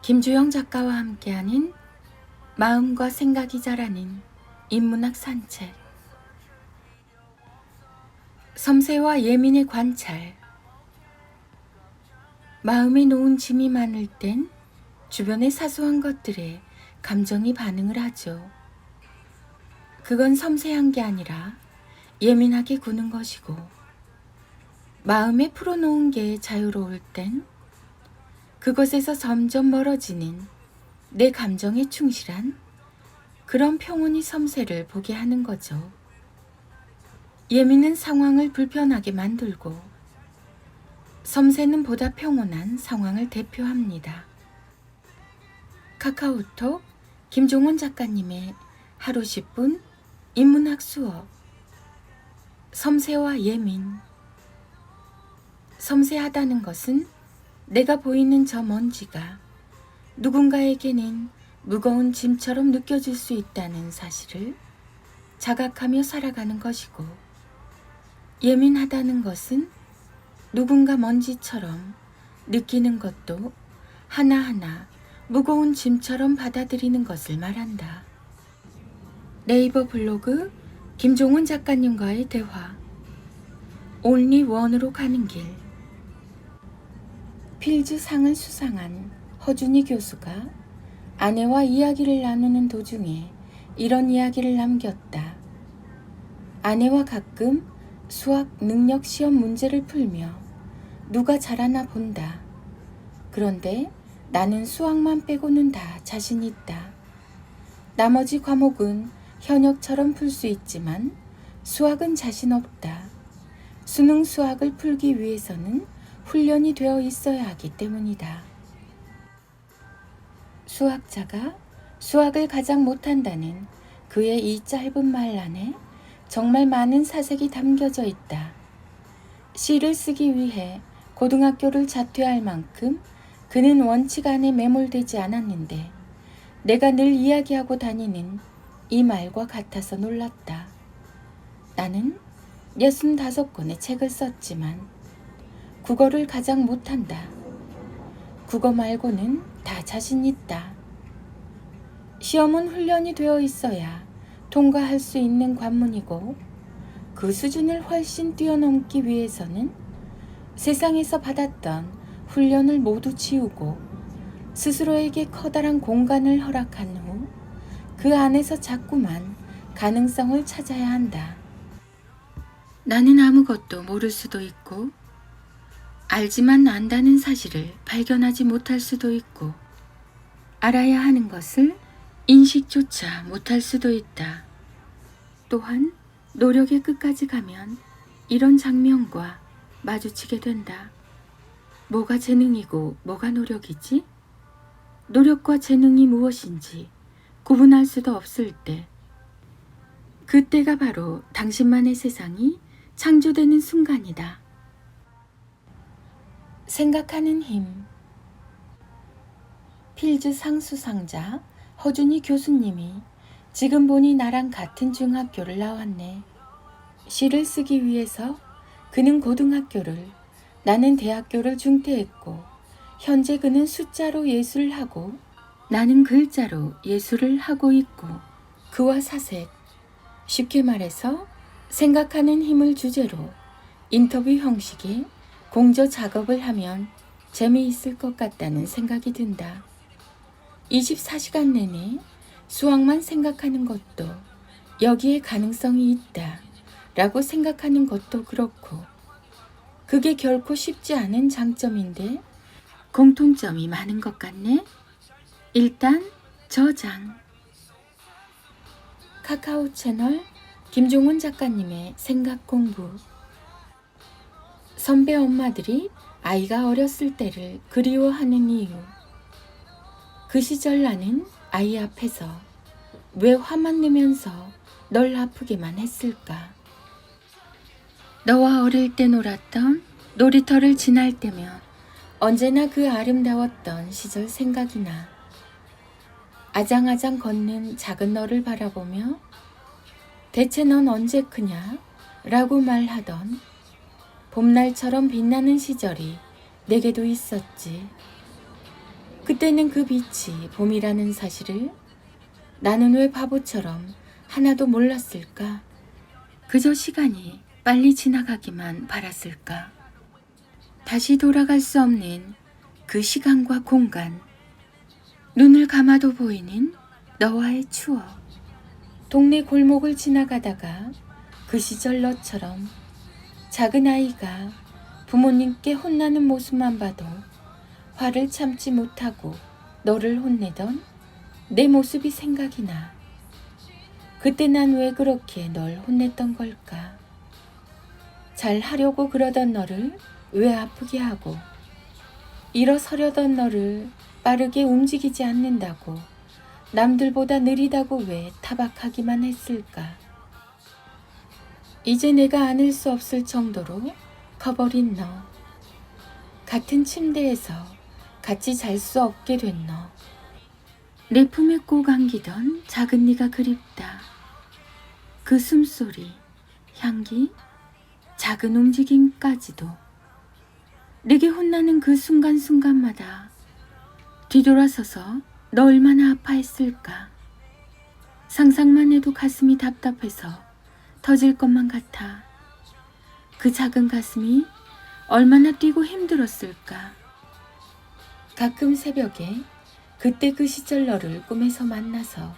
김주영 작가와 함께하는 마음과 생각이 자라는 인문학 산책. 섬세와 예민의 관찰. 마음에 놓은 짐이 많을 땐 주변의 사소한 것들에 감정이 반응을 하죠. 그건 섬세한 게 아니라 예민하게 구는 것이고, 마음에 풀어놓은 게 자유로울 땐 그것에서 점점 멀어지는 내 감정에 충실한 그런 평온이 섬세를 보게 하는 거죠. 예민은 상황을 불편하게 만들고, 섬세는 보다 평온한 상황을 대표합니다. 카카오톡 김종원 작가님의 하루 10분 인문학 수업. 섬세와 예민. 섬세하다는 것은 내가 보이는 저 먼지가 누군가에게는 무거운 짐처럼 느껴질 수 있다는 사실을 자각하며 살아가는 것이고, 예민하다는 것은 누군가 먼지처럼 느끼는 것도 하나하나 무거운 짐처럼 받아들이는 것을 말한다. 네이버 블로그 김종원 작가님과의 대화. Only One으로 가는 길. 필즈상을 수상한 허준희 교수가 아내와 이야기를 나누는 도중에 이런 이야기를 남겼다. 아내와 가끔 수학 능력 시험 문제를 풀며 누가 잘하나 본다. 그런데 나는 수학만 빼고는 다 자신 있다. 나머지 과목은 현역처럼 풀 수 있지만 수학은 자신 없다. 수능 수학을 풀기 위해서는 훈련이 되어 있어야 하기 때문이다. 수학자가 수학을 가장 못한다는 그의 이 짧은 말 안에 정말 많은 사색이 담겨져 있다. 시를 쓰기 위해 고등학교를 자퇴할 만큼 그는 원칙 안에 매몰되지 않았는데, 내가 늘 이야기하고 다니는 이 말과 같아서 놀랐다. 나는 65권의 책을 썼지만 국어를 가장 못한다. 국어 말고는 다 자신 있다. 시험은 훈련이 되어 있어야 통과할 수 있는 관문이고, 그 수준을 훨씬 뛰어넘기 위해서는 세상에서 받았던 훈련을 모두 지우고 스스로에게 커다란 공간을 허락한 후 그 안에서 자꾸만 가능성을 찾아야 한다. 나는 아무것도 모를 수도 있고, 알지만 안다는 사실을 발견하지 못할 수도 있고, 알아야 하는 것을 인식조차 못할 수도 있다. 또한 노력의 끝까지 가면 이런 장면과 마주치게 된다. 뭐가 재능이고 뭐가 노력이지? 노력과 재능이 무엇인지 구분할 수도 없을 때, 그때가 바로 당신만의 세상이 창조되는 순간이다. 생각하는 힘. 필즈상 수상자 허준희 교수님이 지금 보니 나랑 같은 중학교를 나왔네. 시를 쓰기 위해서 그는 고등학교를, 나는 대학교를 중퇴했고, 현재 그는 숫자로 예술을 하고 나는 글자로 예술을 하고 있고, 그와 사색, 쉽게 말해서 생각하는 힘을 주제로 인터뷰 형식의 공저 작업을 하면 재미있을 것 같다는 생각이 든다. 24시간 내내 수학만 생각하는 것도 여기에 가능성이 있다 라고 생각하는 것도 그렇고, 그게 결코 쉽지 않은 장점인데 공통점이 많은 것 같네. 일단 저장. 카카오 채널 김종원 작가님의 생각 공부. 선배 엄마들이 아이가 어렸을 때를 그리워하는 이유. 그 시절 나는 아이 앞에서 왜 화만 내면서 널 아프게만 했을까? 너와 어릴 때 놀았던 놀이터를 지날 때면 언제나 그 아름다웠던 시절 생각이 나. 아장아장 걷는 작은 너를 바라보며 대체 넌 언제 크냐? 라고 말하던 봄날처럼 빛나는 시절이 내게도 있었지. 그때는 그 빛이 봄이라는 사실을 나는 왜 바보처럼 하나도 몰랐을까? 그저 시간이 빨리 지나가기만 바랐을까? 다시 돌아갈 수 없는 그 시간과 공간, 눈을 감아도 보이는 너와의 추억. 동네 골목을 지나가다가 그 시절 너처럼 작은 아이가 부모님께 혼나는 모습만 봐도 화를 참지 못하고 너를 혼내던 내 모습이 생각이 나. 그때 난 왜 그렇게 널 혼냈던 걸까? 잘 하려고 그러던 너를 왜 아프게 하고, 일어서려던 너를 빠르게 움직이지 않는다고, 남들보다 느리다고 왜 타박하기만 했을까? 이제 내가 안을 수 없을 정도로 커버린 너. 같은 침대에서 같이 잘 수 없게 된 너. 내 품에 꼭 안기던 작은 네가 그립다. 그 숨소리, 향기, 작은 움직임까지도. 내게 혼나는 그 순간순간마다 뒤돌아서서 너 얼마나 아파했을까. 상상만 해도 가슴이 답답해서 터질 것만 같아. 그 작은 가슴이 얼마나 뛰고 힘들었을까. 가끔 새벽에 그때 그 시절 너를 꿈에서 만나서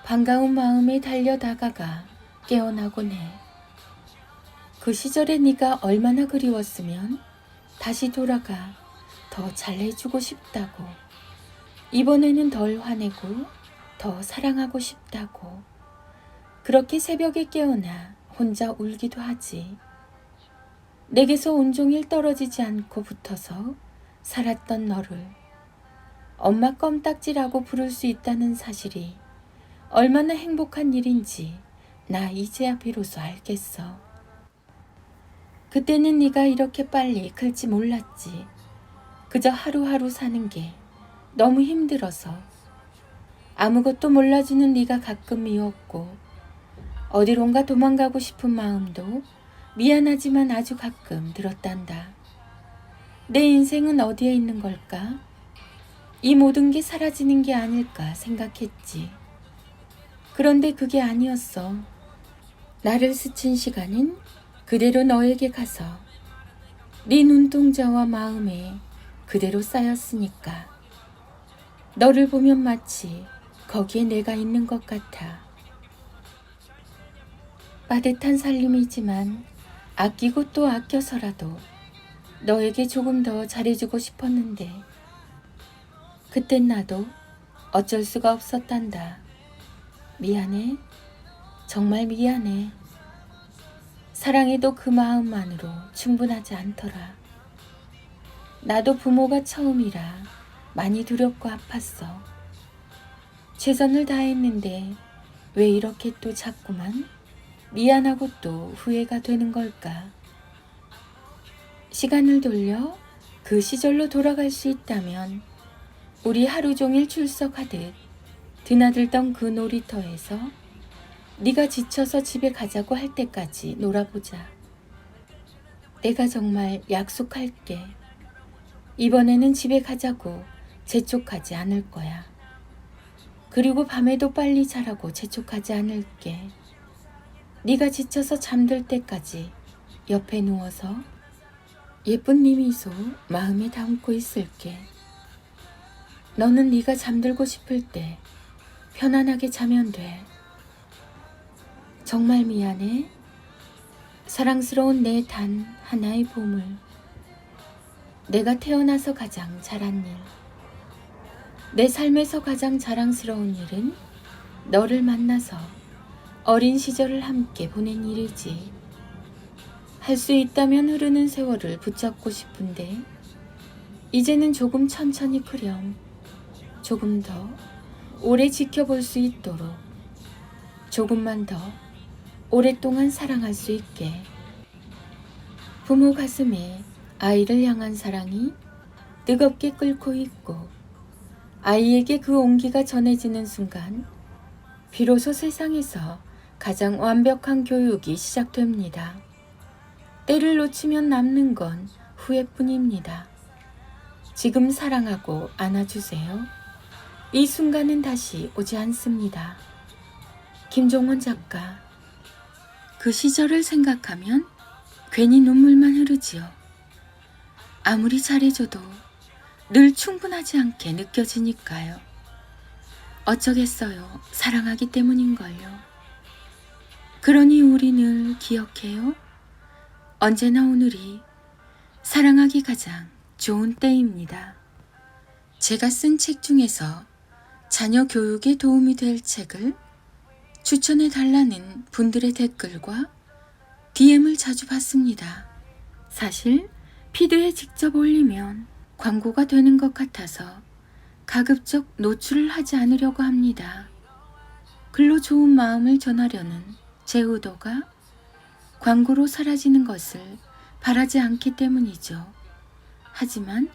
반가운 마음에 달려다가가 깨어나곤 해. 그 시절에 네가 얼마나 그리웠으면 다시 돌아가 더 잘해주고 싶다고. 이번에는 덜 화내고 더 사랑하고 싶다고. 그렇게 새벽에 깨어나 혼자 울기도 하지. 내게서 온종일 떨어지지 않고 붙어서 살았던 너를 엄마 껌딱지라고 부를 수 있다는 사실이 얼마나 행복한 일인지 나 이제야 비로소 알겠어. 그때는 네가 이렇게 빨리 클지 몰랐지. 그저 하루하루 사는 게 너무 힘들어서. 아무것도 몰라주는 네가 가끔 미웠고, 어디론가 도망가고 싶은 마음도 미안하지만 아주 가끔 들었단다. 내 인생은 어디에 있는 걸까? 이 모든 게 사라지는 게 아닐까 생각했지. 그런데 그게 아니었어. 나를 스친 시간은 그대로 너에게 가서 네 눈동자와 마음에 그대로 쌓였으니까. 너를 보면 마치 거기에 내가 있는 것 같아. 빠듯한 살림이지만 아끼고 또 아껴서라도 너에게 조금 더 잘해주고 싶었는데 그땐 나도 어쩔 수가 없었단다. 미안해. 정말 미안해. 사랑해도 그 마음만으로 충분하지 않더라. 나도 부모가 처음이라 많이 두렵고 아팠어. 최선을 다했는데 왜 이렇게 또 자꾸만 미안하고 또 후회가 되는 걸까? 시간을 돌려 그 시절로 돌아갈 수 있다면 우리 하루 종일 출석하듯 드나들던 그 놀이터에서 네가 지쳐서 집에 가자고 할 때까지 놀아보자. 내가 정말 약속할게. 이번에는 집에 가자고 재촉하지 않을 거야. 그리고 밤에도 빨리 자라고 재촉하지 않을게. 네가 지쳐서 잠들 때까지 옆에 누워서 예쁜 네 미소 마음에 담고 있을게. 너는 네가 잠들고 싶을 때 편안하게 자면 돼. 정말 미안해. 사랑스러운 내 단 하나의 보물. 내가 태어나서 가장 잘한 일. 내 삶에서 가장 자랑스러운 일은 너를 만나서 어린 시절을 함께 보낸 일이지. 할 수 있다면 흐르는 세월을 붙잡고 싶은데 이제는 조금 천천히 크렴. 조금 더 오래 지켜볼 수 있도록, 조금만 더 오랫동안 사랑할 수 있게. 부모 가슴에 아이를 향한 사랑이 뜨겁게 끓고 있고 아이에게 그 온기가 전해지는 순간 비로소 세상에서 가장 완벽한 교육이 시작됩니다. 때를 놓치면 남는 건 후회뿐입니다. 지금 사랑하고 안아주세요. 이 순간은 다시 오지 않습니다. 김종원 작가. 그 시절을 생각하면 괜히 눈물만 흐르지요. 아무리 잘해줘도 늘 충분하지 않게 느껴지니까요. 어쩌겠어요. 사랑하기 때문인걸요. 그러니 우리 늘 기억해요. 언제나 오늘이 사랑하기 가장 좋은 때입니다. 제가 쓴 책 중에서 자녀 교육에 도움이 될 책을 추천해 달라는 분들의 댓글과 DM을 자주 받습니다. 사실 피드에 직접 올리면 광고가 되는 것 같아서 가급적 노출을 하지 않으려고 합니다. 글로 좋은 마음을 전하려는 제 의도가 광고로 사라지는 것을 바라지 않기 때문이죠. 하지만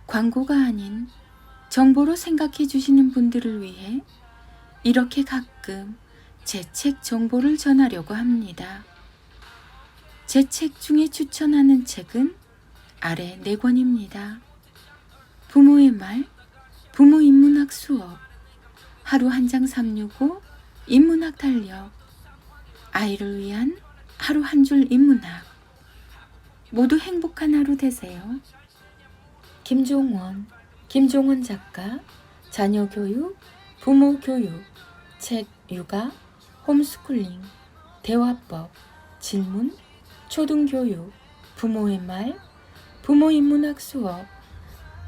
광고가 아닌 정보로 생각해 주시는 분들을 위해 이렇게 가끔 제 책 정보를 전하려고 합니다. 제 책 중에 추천하는 책은 아래 4권입니다. 부모의 말, 부모 인문학 수업, 하루 한 장 365 인문학 달력, 아이를 위한 하루 한 줄 인문학. 모두 행복한 하루 되세요. 김종원 작가, 자녀 교육, 부모 교육, 책 육아, 홈스쿨링, 대화법, 질문, 초등교육, 부모의 말, 부모 인문학 수업,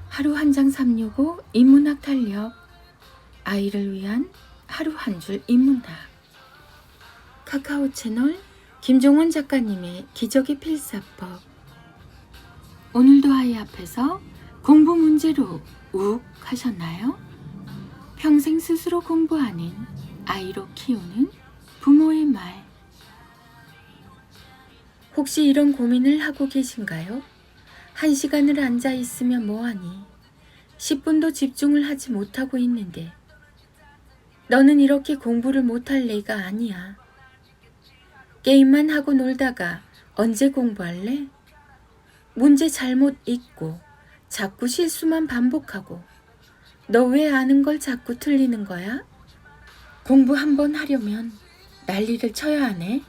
하루 한 장 365 인문학 달력, 아이를 위한 하루 한 줄 인문학. 카카오 채널 김종원 작가님의 기적의 필사법. 오늘도 아이 앞에서 공부 문제로 욱 하셨나요? 평생 스스로 공부하는 아이로 키우는 부모의 말. 혹시 이런 고민을 하고 계신가요? 1시간을 앉아 있으면 뭐하니? 10분도 집중을 하지 못하고 있는데 너는 이렇게 공부를 못할 애가 아니야. 게임만 하고 놀다가 언제 공부할래? 문제 잘못 읽고 자꾸 실수만 반복하고 너 왜 아는 걸 자꾸 틀리는 거야? 공부 한번 하려면 난리를 쳐야 하네.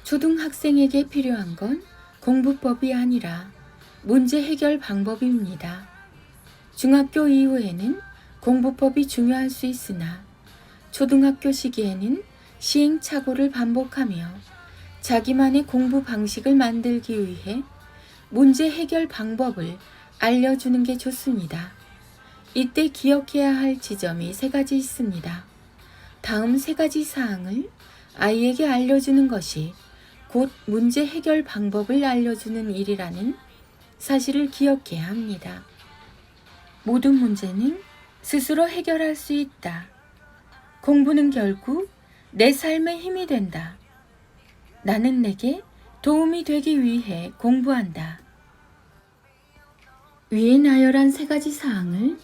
초등학생에게 필요한 건 공부법이 아니라 문제 해결 방법입니다. 중학교 이후에는 공부법이 중요할 수 있으나 초등학교 시기에는 시행착오를 반복하며 자기만의 공부 방식을 만들기 위해 문제 해결 방법을 알려주는 게 좋습니다. 이때 기억해야 할 지점이 3가지 있습니다. 다음 3가지 사항을 아이에게 알려주는 것이 곧 문제 해결 방법을 알려주는 일이라는 사실을 기억해야 합니다. 모든 문제는 스스로 해결할 수 있다. 공부는 결국 내 삶의 힘이 된다. 나는 내게 도움이 되기 위해 공부한다. 위에 나열한 3가지 사항을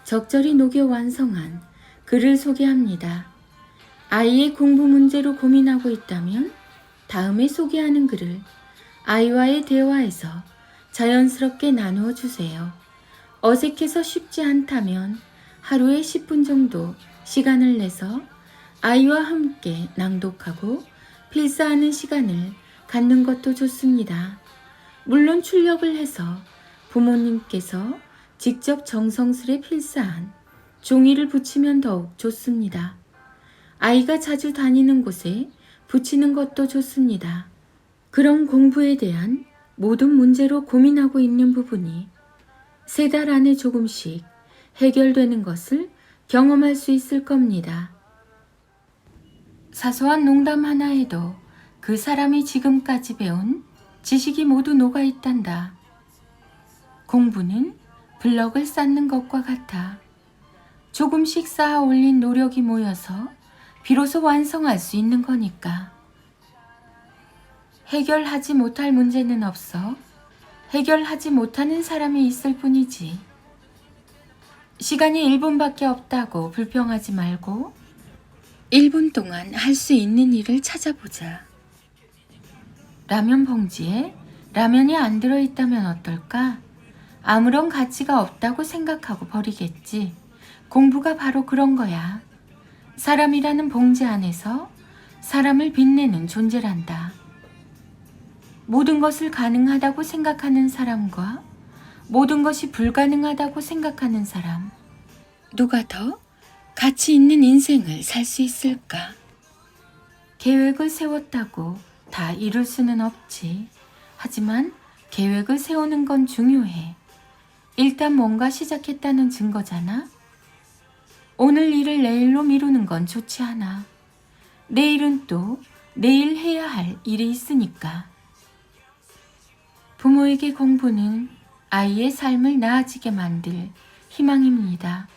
적절히 녹여 완성한 글을 소개합니다. 아이의 공부 문제로 고민하고 있다면 다음에 소개하는 글을 아이와의 대화에서 자연스럽게 나누어 주세요. 어색해서 쉽지 않다면 하루에 10분 정도 시간을 내서 아이와 함께 낭독하고 필사하는 시간을 갖는 것도 좋습니다. 물론 출력을 해서 부모님께서 직접 정성스레 필사한 종이를 붙이면 더욱 좋습니다. 아이가 자주 다니는 곳에 붙이는 것도 좋습니다. 그럼 공부에 대한 모든 문제로 고민하고 있는 부분이 3달 안에 조금씩 해결되는 것을 경험할 수 있을 겁니다. 사소한 농담 하나에도 그 사람이 지금까지 배운 지식이 모두 녹아 있단다. 공부는 블럭을 쌓는 것과 같아. 조금씩 쌓아 올린 노력이 모여서 비로소 완성할 수 있는 거니까. 해결하지 못할 문제는 없어 해결하지 못하는 사람이 있을 뿐이지. 시간이 1분밖에 없다고 불평하지 말고 1분 동안 할 수 있는 일을 찾아보자. 라면 봉지에 라면이 안 들어있다면 어떨까? 아무런 가치가 없다고 생각하고 버리겠지. 공부가 바로 그런 거야. 사람이라는 봉지 안에서 사람을 빛내는 존재란다. 모든 것을 가능하다고 생각하는 사람과 모든 것이 불가능하다고 생각하는 사람. 누가 더 가치 있는 인생을 살 수 있을까? 계획을 세웠다고 다 이룰 수는 없지. 하지만 계획을 세우는 건 중요해. 일단 뭔가 시작했다는 증거잖아. 오늘 일을 내일로 미루는 건 좋지 않아. 내일은 또 내일 해야 할 일이 있으니까. 부모에게 공부는 아이의 삶을 나아지게 만들 희망입니다.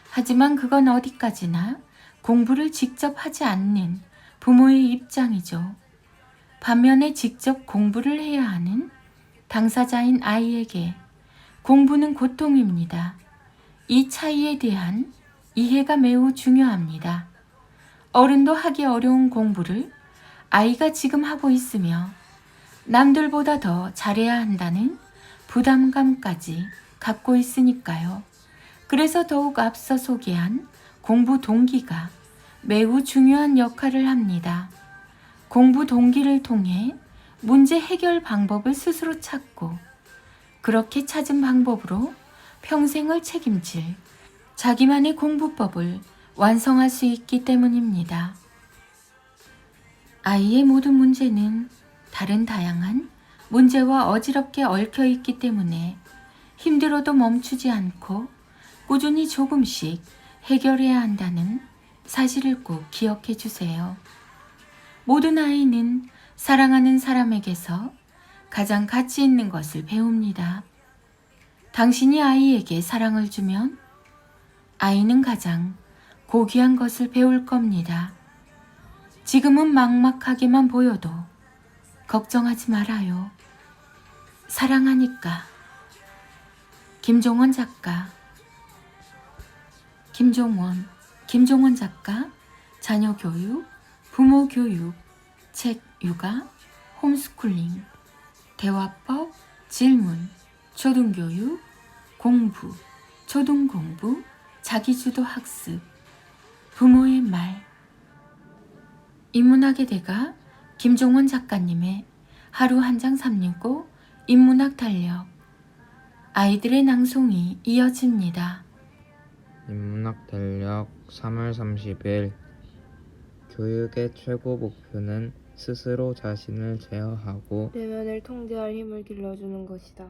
하지만 그건 어디까지나 공부를 직접 하지 않는 부모의 입장이죠. 반면에 직접 공부를 해야 하는 당사자인 아이에게 공부는 고통입니다. 이 차이에 대한 이해가 매우 중요합니다. 어른도 하기 어려운 공부를 아이가 지금 하고 있으며 남들보다 더 잘해야 한다는 부담감까지 갖고 있으니까요. 그래서 더욱 앞서 소개한 공부 동기가 매우 중요한 역할을 합니다. 공부 동기를 통해 문제 해결 방법을 스스로 찾고 그렇게 찾은 방법으로 평생을 책임질 자기만의 공부법을 완성할 수 있기 때문입니다. 아이의 모든 문제는 다른 다양한 문제와 어지럽게 얽혀 있기 때문에 힘들어도 멈추지 않고 꾸준히 조금씩 해결해야 한다는 사실을 꼭 기억해 주세요. 모든 아이는 사랑하는 사람에게서 가장 가치 있는 것을 배웁니다. 당신이 아이에게 사랑을 주면 아이는 가장 고귀한 것을 배울 겁니다. 지금은 막막하게만 보여도 걱정하지 말아요. 사랑하니까. 김종원 작가. 김종원 작가, 자녀 교육, 부모 교육, 책 육아, 홈스쿨링, 대화법, 질문, 초등교육, 공부, 초등공부, 자기주도 학습, 부모의 말. 인문학의 대가 김종원 작가님의 하루 한 장 365 인문학 달력. 아이들의 낭송이 이어집니다. 인문학 달력 3월 30일 교육의 최고 목표는 스스로 자신을 제어하고 내면을 통제할 힘을 길러주는 것이다.